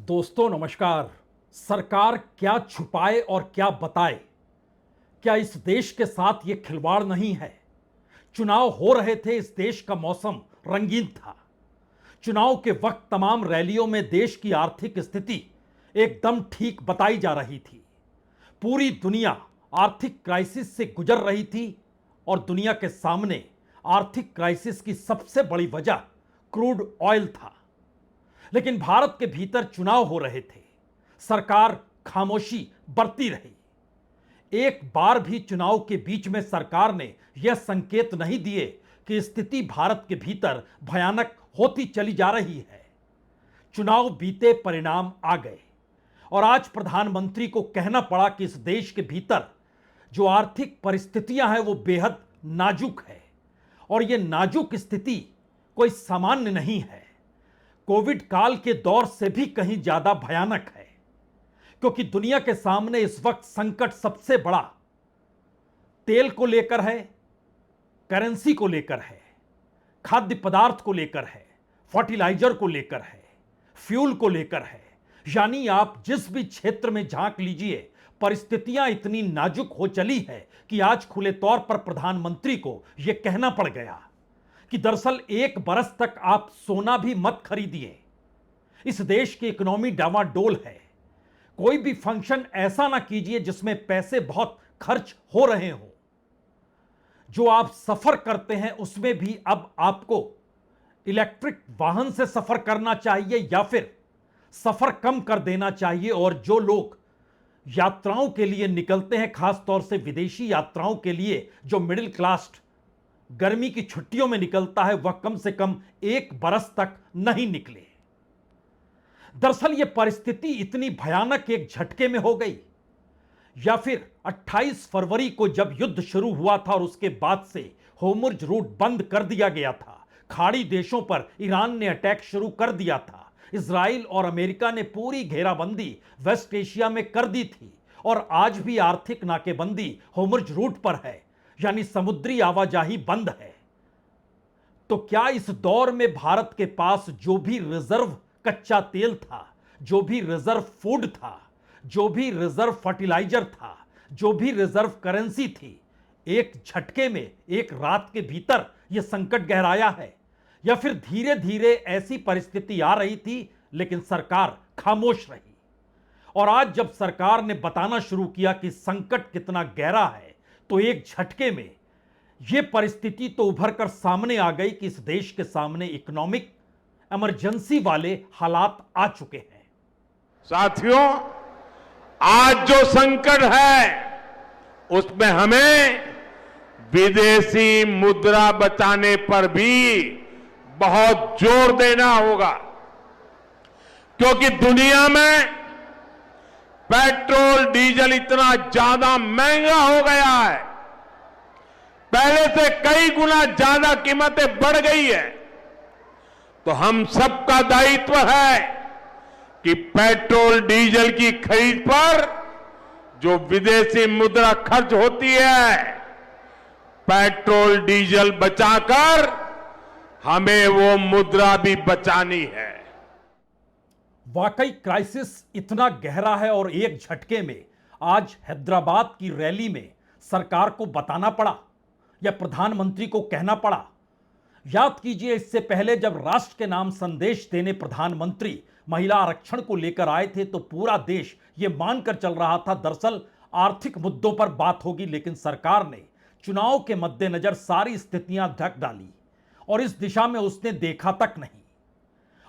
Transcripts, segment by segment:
दोस्तों नमस्कार। सरकार क्या छुपाए और क्या बताए, क्या इस देश के साथ ये खिलवाड़ नहीं है। चुनाव हो रहे थे, इस देश का मौसम रंगीन था। चुनाव के वक्त तमाम रैलियों में देश की आर्थिक स्थिति एकदम ठीक बताई जा रही थी। पूरी दुनिया आर्थिक क्राइसिस से गुजर रही थी और दुनिया के सामने आर्थिक क्राइसिस की सबसे बड़ी वजह क्रूड ऑयल था। लेकिन भारत के भीतर चुनाव हो रहे थे, सरकार खामोशी बरती रही। एक बार भी चुनाव के बीच में सरकार ने यह संकेत नहीं दिए कि स्थिति भारत के भीतर भयानक होती चली जा रही है। चुनाव बीते, परिणाम आ गए और आज प्रधानमंत्री को कहना पड़ा कि इस देश के भीतर जो आर्थिक परिस्थितियां हैं वो बेहद नाजुक है और यह नाजुक स्थिति कोई सामान्य नहीं है। कोविड काल के दौर से भी कहीं ज्यादा भयानक है, क्योंकि दुनिया के सामने इस वक्त संकट सबसे बड़ा तेल को लेकर है, करेंसी को लेकर है, खाद्य पदार्थ को लेकर है, फर्टिलाइजर को लेकर है, फ्यूल को लेकर है। यानी आप जिस भी क्षेत्र में झांक लीजिए, परिस्थितियां इतनी नाजुक हो चली है कि आज खुले तौर पर प्रधानमंत्री को यह कहना पड़ गया कि दरअसल 1 बरस तक आप सोना भी मत खरीदिए। इस देश की इकोनॉमी डावाडोल है। कोई भी फंक्शन ऐसा ना कीजिए जिसमें पैसे बहुत खर्च हो रहे हो। जो आप सफर करते हैं उसमें भी अब आपको इलेक्ट्रिक वाहन से सफर करना चाहिए या फिर सफर कम कर देना चाहिए। और जो लोग यात्राओं के लिए निकलते हैं, खासतौर से विदेशी यात्राओं के लिए, जो मिडिल क्लास गर्मी की छुट्टियों में निकलता है, वह कम से कम 1 बरस तक नहीं निकले। दरअसल यह परिस्थिति इतनी भयानक एक झटके में हो गई, या फिर 28 फरवरी को जब युद्ध शुरू हुआ था और उसके बाद से होर्मुज रूट बंद कर दिया गया था, खाड़ी देशों पर ईरान ने अटैक शुरू कर दिया था, इजराइल और अमेरिका ने पूरी घेराबंदी वेस्ट एशिया में कर दी थी और आज भी आर्थिक नाकेबंदी होर्मुज रूट पर है, यानी समुद्री आवाजाही बंद है। तो क्या इस दौर में भारत के पास जो भी रिजर्व कच्चा तेल था, जो भी रिजर्व फूड था, जो भी रिजर्व फर्टिलाइजर था, जो भी रिजर्व करेंसी थी, एक झटके में, एक रात के भीतर यह संकट गहराया है, या फिर धीरे धीरे ऐसी परिस्थिति आ रही थी लेकिन सरकार खामोश रही। और आज जब सरकार ने बताना शुरू किया कि संकट कितना गहरा है, तो एक झटके में यह परिस्थिति तो उभर कर सामने आ गई कि इस देश के सामने इकोनॉमिक इमरजेंसी वाले हालात आ चुके हैं। साथियों, आज जो संकट है उसमें हमें विदेशी मुद्रा बचाने पर भी बहुत जोर देना होगा, क्योंकि दुनिया में पेट्रोल डीजल इतना ज्यादा महंगा हो गया है, पहले से कई गुना ज्यादा कीमतें बढ़ गई है। तो हम सबका दायित्व है कि पेट्रोल डीजल की खरीद पर जो विदेशी मुद्रा खर्च होती है, पेट्रोल डीजल बचाकर हमें वो मुद्रा भी बचानी है। वाकई क्राइसिस इतना गहरा है और एक झटके में आज हैदराबाद की रैली में सरकार को बताना पड़ा या प्रधानमंत्री को कहना पड़ा। याद कीजिए, इससे पहले जब राष्ट्र के नाम संदेश देने प्रधानमंत्री महिला आरक्षण को लेकर आए थे तो पूरा देश यह मानकर चल रहा था दरअसल आर्थिक मुद्दों पर बात होगी, लेकिन सरकार ने चुनाव के मद्देनजर सारी स्थितियां ढक डाली और इस दिशा में उसने देखा तक नहीं।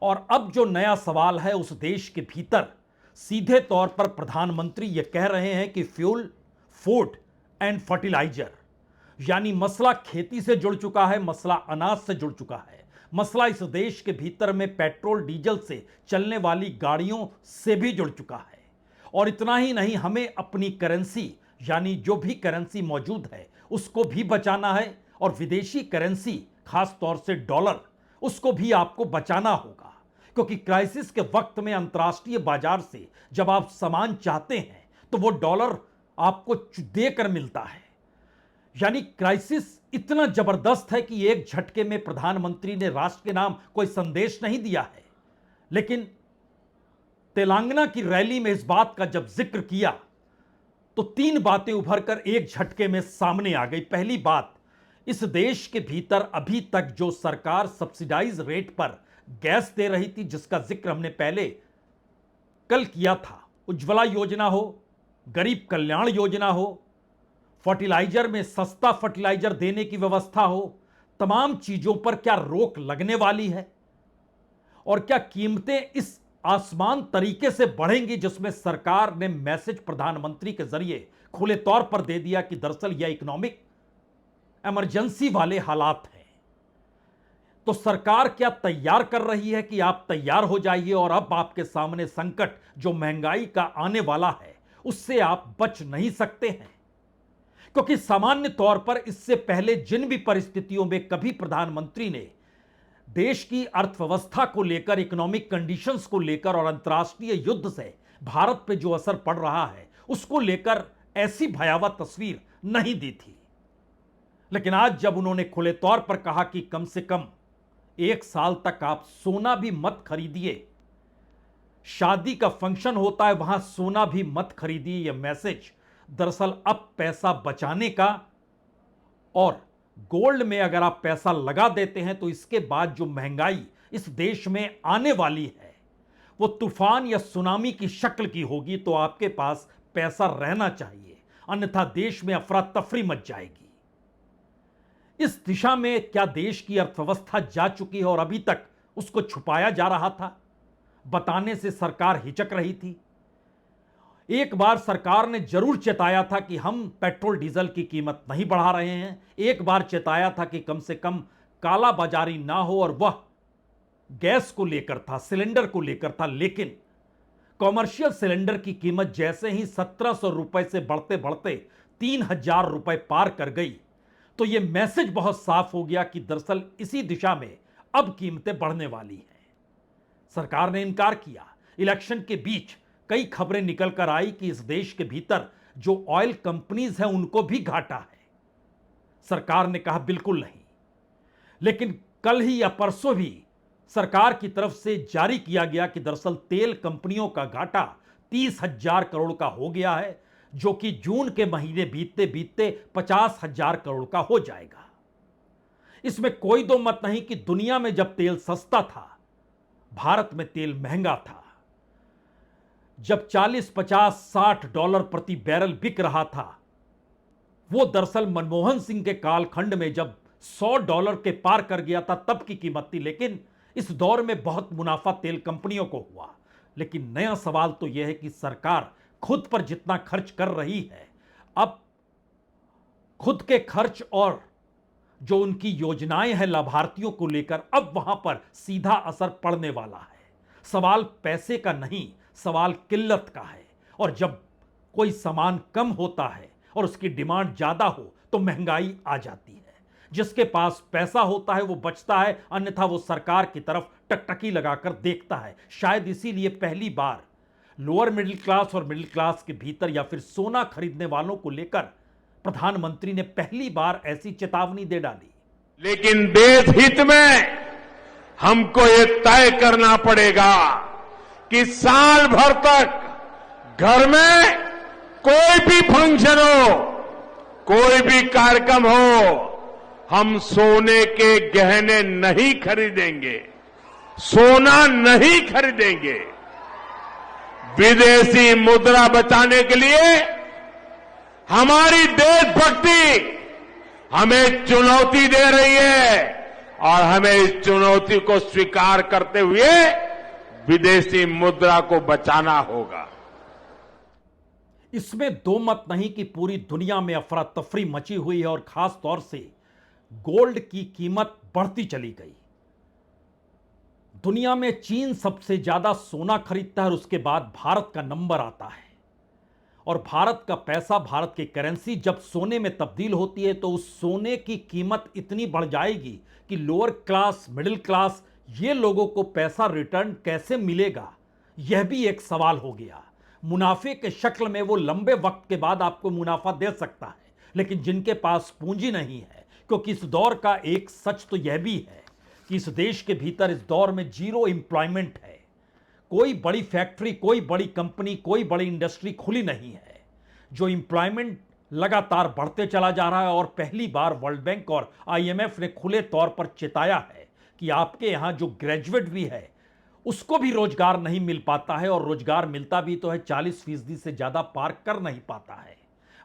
और अब जो नया सवाल है, उस देश के भीतर सीधे तौर पर प्रधानमंत्री यह कह रहे हैं कि फ्यूल, फूड एंड फर्टिलाइजर, यानी मसला खेती से जुड़ चुका है, मसला अनाज से जुड़ चुका है, मसला इस देश के भीतर में पेट्रोल डीजल से चलने वाली गाड़ियों से भी जुड़ चुका है। और इतना ही नहीं, हमें अपनी करेंसी, यानी जो भी करेंसी मौजूद है उसको भी बचाना है और विदेशी करेंसी, खास तौर से डॉलर, उसको भी आपको बचाना होगा, क्योंकि क्राइसिस के वक्त में अंतर्राष्ट्रीय बाजार से जब आप सामान चाहते हैं तो वो डॉलर आपको देकर मिलता है। यानी क्राइसिस इतना जबरदस्त है कि एक झटके में प्रधानमंत्री ने राष्ट्र के नाम कोई संदेश नहीं दिया है, लेकिन तेलंगाना की रैली में इस बात का जब जिक्र किया तो तीन बातें उभरकर एक झटके में सामने आ गई। पहली बात, इस देश के भीतर अभी तक जो सरकार सब्सिडाइज रेट पर गैस दे रही थी, जिसका जिक्र हमने पहले कल किया था, उज्ज्वला योजना हो, गरीब कल्याण योजना हो, फर्टिलाइजर में सस्ता फर्टिलाइजर देने की व्यवस्था हो, तमाम चीजों पर क्या रोक लगने वाली है और क्या कीमतें इस आसमान तरीके से बढ़ेंगी जिसमें सरकार ने मैसेज प्रधानमंत्री के जरिए खुले तौर पर दे दिया कि दरअसल यह इकोनॉमिक इमरजेंसी वाले हालात हैं। तो सरकार क्या तैयार कर रही है कि आप तैयार हो जाइए और अब आपके सामने संकट जो महंगाई का आने वाला है उससे आप बच नहीं सकते हैं, क्योंकि सामान्य तौर पर इससे पहले जिन भी परिस्थितियों में कभी प्रधानमंत्री ने देश की अर्थव्यवस्था को लेकर, इकोनॉमिक कंडीशंस को लेकर और अंतर्राष्ट्रीय युद्ध से भारत पे जो असर पड़ रहा है उसको लेकर ऐसी भयावह तस्वीर नहीं दी थी। लेकिन आज जब उन्होंने खुले तौर पर कहा कि कम से कम 1 साल तक आप सोना भी मत खरीदिए, शादी का फंक्शन होता है वहां सोना भी मत खरीदिए, यह मैसेज दरअसल अब पैसा बचाने का, और गोल्ड में अगर आप पैसा लगा देते हैं तो इसके बाद जो महंगाई इस देश में आने वाली है वो तूफान या सुनामी की शक्ल की होगी। तो आपके पास पैसा रहना चाहिए, अन्यथा देश में अफरा तफरी मच जाएगी। इस दिशा में क्या देश की अर्थव्यवस्था जा चुकी है और अभी तक उसको छुपाया जा रहा था, बताने से सरकार हिचक रही थी। एक बार सरकार ने जरूर चेताया था कि हम पेट्रोल डीजल की कीमत नहीं बढ़ा रहे हैं, एक बार चेताया था कि कम से कम काला बाजारी ना हो, और वह गैस को लेकर था, सिलेंडर को लेकर था। लेकिन कॉमर्शियल सिलेंडर की कीमत जैसे ही 1700 रुपए से बढ़ते बढ़ते 3000 रुपए पार कर गई तो यह मैसेज बहुत साफ हो गया कि दरअसल इसी दिशा में अब कीमतें बढ़ने वाली हैं। सरकार ने इनकार किया। इलेक्शन के बीच कई खबरें निकल कर आई कि इस देश के भीतर जो ऑयल कंपनीज हैं उनको भी घाटा है। सरकार ने कहा बिल्कुल नहीं। लेकिन कल ही या परसों भी सरकार की तरफ से जारी किया गया कि दरअसल तेल कंपनियों का घाटा 30,000 करोड़ का हो गया है, जो कि जून के महीने बीतते बीतते 50,000 करोड़ का हो जाएगा। इसमें कोई दो मत नहीं कि दुनिया में जब तेल सस्ता था, भारत में तेल महंगा था। जब 40, 50, 60 डॉलर प्रति बैरल बिक रहा था, वो दरअसल मनमोहन सिंह के कालखंड में जब 100 डॉलर के पार कर गया था तब की कीमत थी। लेकिन इस दौर में बहुत मुनाफा तेल कंपनियों को हुआ। लेकिन नया सवाल तो यह है कि सरकार खुद पर जितना खर्च कर रही है, अब खुद के खर्च और जो उनकी योजनाएं हैं लाभार्थियों को लेकर, अब वहां पर सीधा असर पड़ने वाला है। सवाल पैसे का नहीं, सवाल किल्लत का है। और जब कोई सामान कम होता है और उसकी डिमांड ज्यादा हो तो महंगाई आ जाती है। जिसके पास पैसा होता है वो बचता है, अन्यथा वो सरकार की तरफ टकटकी लगाकर देखता है। शायद इसीलिए पहली बार लोअर मिडिल क्लास और मिडिल क्लास के भीतर या फिर सोना खरीदने वालों को लेकर प्रधानमंत्री ने पहली बार ऐसी चेतावनी दे डाली। लेकिन देश हित में हमको ये तय करना पड़ेगा कि साल भर तक घर में कोई भी फंक्शन हो, कोई भी कार्यक्रम हो, हम सोने के गहने नहीं खरीदेंगे, सोना नहीं खरीदेंगे। विदेशी मुद्रा बचाने के लिए हमारी देशभक्ति हमें चुनौती दे रही है और हमें इस चुनौती को स्वीकार करते हुए विदेशी मुद्रा को बचाना होगा। इसमें दो मत नहीं कि पूरी दुनिया में अफरा तफरी मची हुई है और खास तौर से गोल्ड की कीमत बढ़ती चली गई। दुनिया में चीन सबसे ज्यादा सोना खरीदता है और उसके बाद भारत का नंबर आता है। और भारत का पैसा, भारत की करेंसी जब सोने में तब्दील होती है तो उस सोने की कीमत इतनी बढ़ जाएगी कि लोअर क्लास, मिडिल क्लास, ये लोगों को पैसा रिटर्न कैसे मिलेगा, यह भी एक सवाल हो गया। मुनाफे के शक्ल में वो लंबे वक्त के बाद आपको मुनाफा दे सकता है, लेकिन जिनके पास पूंजी नहीं है, क्योंकि इस दौर का एक सच तो यह भी है कि इस देश के भीतर इस दौर में जीरो एम्प्लॉयमेंट है। कोई बड़ी फैक्ट्री, कोई बड़ी कंपनी, कोई बड़ी इंडस्ट्री खुली नहीं है। जो एम्प्लॉयमेंट लगातार बढ़ते चला जा रहा है और पहली बार वर्ल्ड बैंक और आईएमएफ ने खुले तौर पर चेताया है कि आपके यहां जो ग्रेजुएट भी है उसको भी रोजगार नहीं मिल पाता है, और रोजगार मिलता भी तो है 40% से ज्यादा पार कर नहीं पाता है।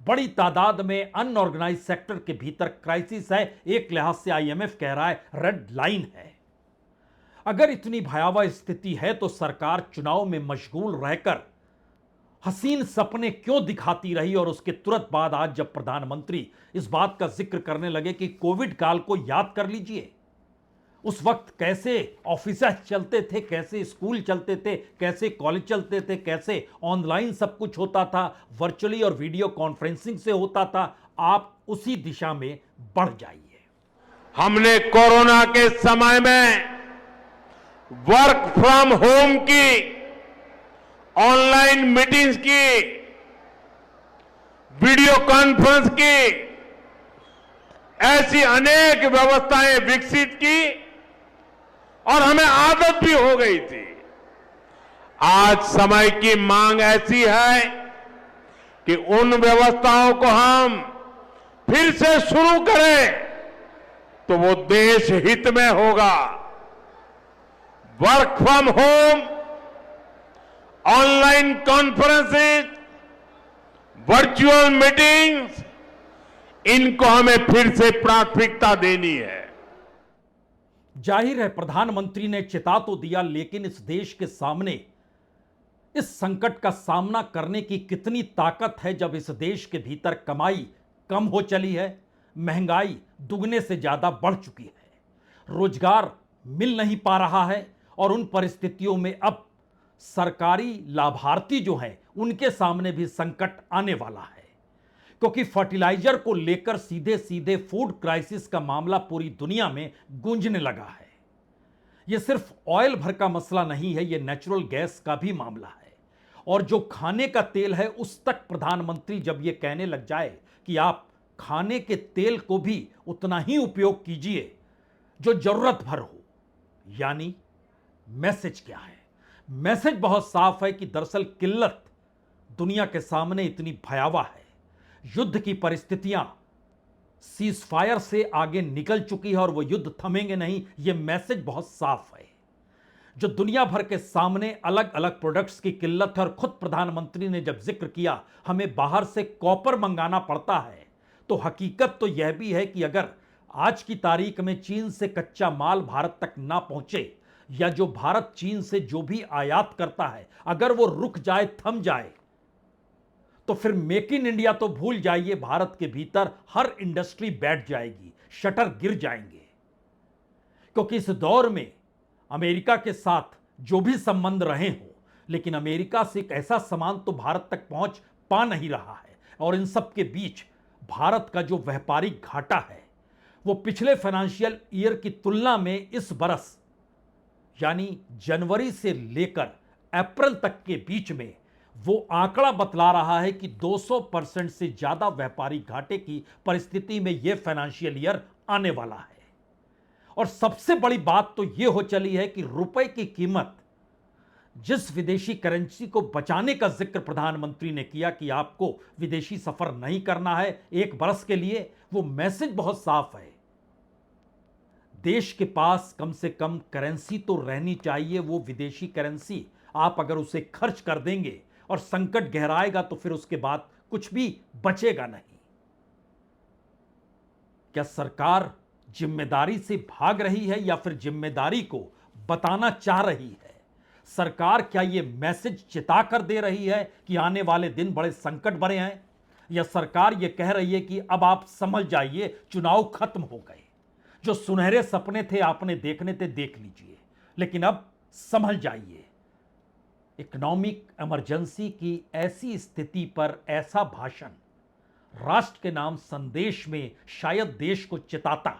बड़ी तादाद में अनऑर्गेनाइज सेक्टर के भीतर क्राइसिस है। एक लिहाज से आईएमएफ कह रहा है रेड लाइन है। अगर इतनी भयावह स्थिति है तो सरकार चुनाव में मशगूल रहकर हसीन सपने क्यों दिखाती रही, और उसके तुरंत बाद आज जब प्रधानमंत्री इस बात का जिक्र करने लगे कि कोविड काल को याद कर लीजिए, उस वक्त कैसे ऑफिस चलते थे, कैसे स्कूल चलते थे, कैसे कॉलेज चलते थे, कैसे ऑनलाइन सब कुछ होता था, वर्चुअली और वीडियो कॉन्फ्रेंसिंग से होता था, आप उसी दिशा में बढ़ जाइए। हमने कोरोना के समय में वर्क फ्रॉम होम की, ऑनलाइन मीटिंग्स की, वीडियो कॉन्फ्रेंस की, ऐसी अनेक व्यवस्थाएं विकसित की और हमें आदत भी हो गई थी। आज समय की मांग ऐसी है कि उन व्यवस्थाओं को हम फिर से शुरू करें तो वो देश हित में होगा। Work from home, online conferences, virtual meetings, इनको हमें फिर से प्राथमिकता देनी है। जाहिर है प्रधानमंत्री ने चेता तो दिया, लेकिन इस देश के सामने इस संकट का सामना करने की कितनी ताकत है जब इस देश के भीतर कमाई कम हो चली है, महंगाई दुगने से ज्यादा बढ़ चुकी है, रोजगार मिल नहीं पा रहा है, और उन परिस्थितियों में अब सरकारी लाभार्थी जो हैं उनके सामने भी संकट आने वाला है, क्योंकि फर्टिलाइजर को लेकर सीधे सीधे फूड क्राइसिस का मामला पूरी दुनिया में गूंजने लगा है। यह सिर्फ ऑयल भर का मसला नहीं है, यह नेचुरल गैस का भी मामला है, और जो खाने का तेल है उस तक प्रधानमंत्री जब यह कहने लग जाए कि आप खाने के तेल को भी उतना ही उपयोग कीजिए जो जरूरत भर हो, यानी मैसेज क्या है? मैसेज बहुत साफ है कि दरअसल किल्लत दुनिया के सामने इतनी भयावह है, युद्ध की परिस्थितियां सीज फायर से आगे निकल चुकी है और वो युद्ध थमेंगे नहीं, ये मैसेज बहुत साफ है। जो दुनिया भर के सामने अलग अलग प्रोडक्ट्स की किल्लत है, और खुद प्रधानमंत्री ने जब जिक्र किया हमें बाहर से कॉपर मंगाना पड़ता है, तो हकीकत तो यह भी है कि अगर आज की तारीख में चीन से कच्चा माल भारत तक ना पहुंचे, या जो भारत चीन से जो भी आयात करता है अगर वो रुक जाए, थम जाए, तो फिर मेक इन इंडिया तो भूल जाइए, भारत के भीतर हर इंडस्ट्री बैठ जाएगी, शटर गिर जाएंगे। क्योंकि इस दौर में अमेरिका के साथ जो भी संबंध रहे हो, लेकिन अमेरिका से एक ऐसा सामान तो भारत तक पहुंच पा नहीं रहा है, और इन सब के बीच भारत का जो व्यापारिक घाटा है वो पिछले फाइनेंशियल ईयर की तुलना में इस बरस यानी जनवरी से लेकर अप्रैल तक के बीच में वो आंकड़ा बतला रहा है कि 200% से ज्यादा व्यापारिक घाटे की परिस्थिति में यह फाइनेंशियल ईयर आने वाला है। और सबसे बड़ी बात तो यह हो चली है कि रुपए की कीमत, जिस विदेशी करेंसी को बचाने का जिक्र प्रधानमंत्री ने किया कि आपको विदेशी सफर नहीं करना है एक बरस के लिए, वो मैसेज बहुत साफ है। देश के पास कम से कम करेंसी तो रहनी चाहिए, वो विदेशी करेंसी आप अगर उसे खर्च कर देंगे और संकट गहराएगा तो फिर उसके बाद कुछ भी बचेगा नहीं। क्या सरकार जिम्मेदारी से भाग रही है या फिर जिम्मेदारी को बताना चाह रही है? सरकार क्या यह मैसेज चिता कर दे रही है कि आने वाले दिन बड़े संकट भरे हैं, या सरकार यह कह रही है कि अब आप समझ जाइए चुनाव खत्म हो गए, जो सुनहरे सपने थे आपने देखने थे देख लीजिए, लेकिन अब समझ जाइए। इकोनॉमिक इमरजेंसी की ऐसी स्थिति पर ऐसा भाषण राष्ट्र के नाम संदेश में शायद देश को चिताता,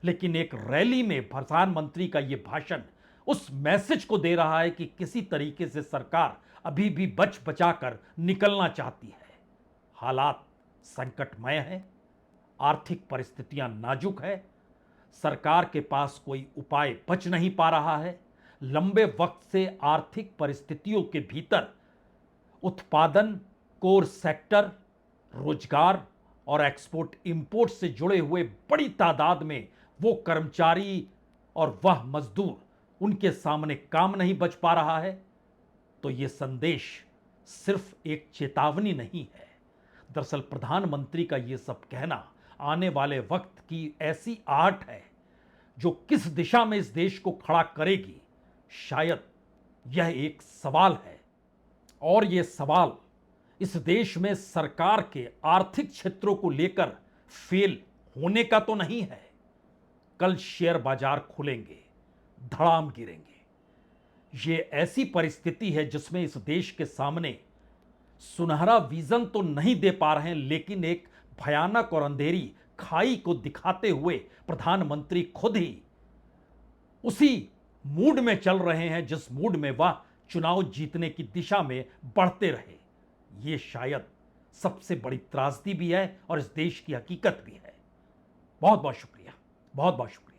लेकिन एक रैली में प्रधानमंत्री का यह भाषण उस मैसेज को दे रहा है कि किसी तरीके से सरकार अभी भी बच बचाकर निकलना चाहती है। हालात संकटमय है, आर्थिक परिस्थितियां नाजुक है, सरकार के पास कोई उपाय बच नहीं पा रहा है, लंबे वक्त से आर्थिक परिस्थितियों के भीतर उत्पादन, कोर सेक्टर, रोजगार और एक्सपोर्ट इंपोर्ट से जुड़े हुए बड़ी तादाद में वो कर्मचारी और वह मजदूर उनके सामने काम नहीं बच पा रहा है, तो ये संदेश सिर्फ एक चेतावनी नहीं है। दरअसल प्रधानमंत्री का ये सब कहना आने वाले वक्त की ऐसी आहट है जो किस दिशा में इस देश को खड़ा करेगी, शायद यह एक सवाल है। और यह सवाल इस देश में सरकार के आर्थिक क्षेत्रों को लेकर फेल होने का तो नहीं है। कल शेयर बाजार खुलेंगे, धड़ाम गिरेंगे। यह ऐसी परिस्थिति है जिसमें इस देश के सामने सुनहरा विजन तो नहीं दे पा रहे हैं, लेकिन एक भयानक और अंधेरी खाई को दिखाते हुए प्रधानमंत्री खुद ही उसी मूड में चल रहे हैं जिस मूड में वह चुनाव जीतने की दिशा में बढ़ते रहे। यह शायद सबसे बड़ी त्रासदी भी है और इस देश की हकीकत भी है। बहुत बहुत शुक्रिया, बहुत बहुत शुक्रिया।